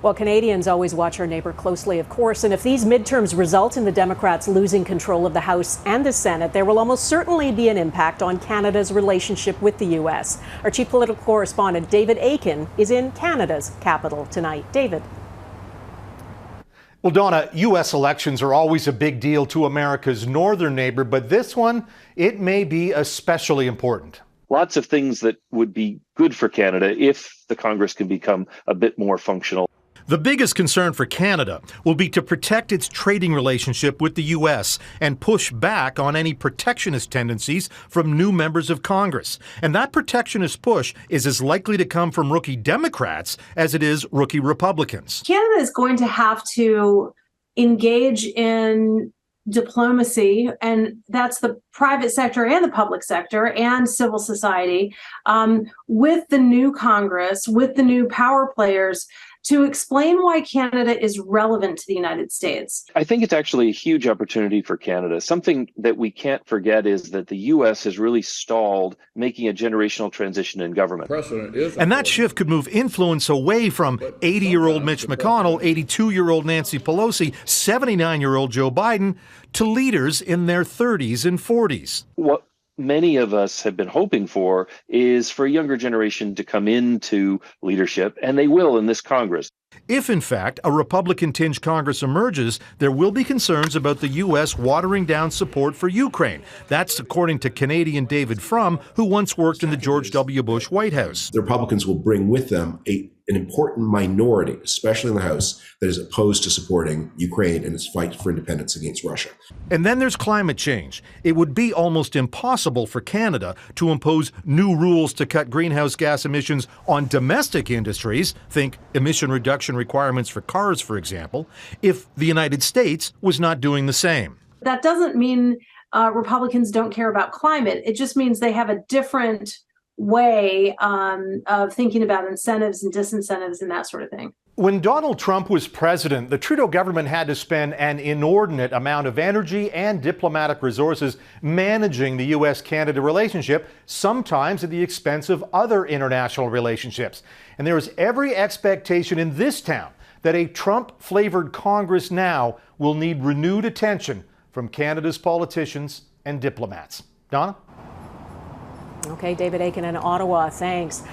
Well, Canadians always watch our neighbor closely, of course, and if these midterms result in the Democrats losing control of the House and the Senate, there will almost certainly be an impact on Canada's relationship with the U.S. Our chief political correspondent, David Akin, is in Canada's capital tonight. David. Well, Donna, U.S. elections are always a big deal to America's northern neighbor, but this one, it may be especially important. Lots of things that would be good for Canada if the Congress can become a bit more functional. The biggest concern for Canada will be to protect its trading relationship with the U.S. and push back on any protectionist tendencies from new members of Congress. And that protectionist push is as likely to come from rookie Democrats as it is rookie Republicans. Canada is going to have to engage in diplomacy, and that's the private sector and the public sector and civil society, with the new Congress, with the new power players, to explain why Canada is relevant to the United States. I think it's actually a huge opportunity for Canada. Something that we can't forget is that the U.S. has really stalled making a generational transition in government. And that shift could move influence away from 80-year-old Mitch McConnell, 82-year-old Nancy Pelosi, 79-year-old Joe Biden, to leaders in their 30s and 40s. What many of us have been hoping for is for a younger generation to come into leadership, and they will in this Congress. If, in fact, a Republican-tinged Congress emerges, there will be concerns about the U.S. watering down support for Ukraine. That's according to Canadian David Frum, who once worked in the George W. Bush White House. The Republicans will bring with them an important minority, especially in the House, that is opposed to supporting Ukraine in its fight for independence against Russia. And then there's climate change. It would be almost impossible for Canada to impose new rules to cut greenhouse gas emissions on domestic industries, think emission reduction requirements for cars, for example, if the United States was not doing the same. That doesn't mean Republicans don't care about climate. It just means they have a different way of thinking about incentives and disincentives and that sort of thing. When Donald Trump was president, the Trudeau government had to spend an inordinate amount of energy and diplomatic resources managing the U.S.-Canada relationship, sometimes at the expense of other international relationships. And there is every expectation in this town that a Trump-flavored Congress now will need renewed attention from Canada's politicians and diplomats. Donna? Okay, David Akin in Ottawa, thanks.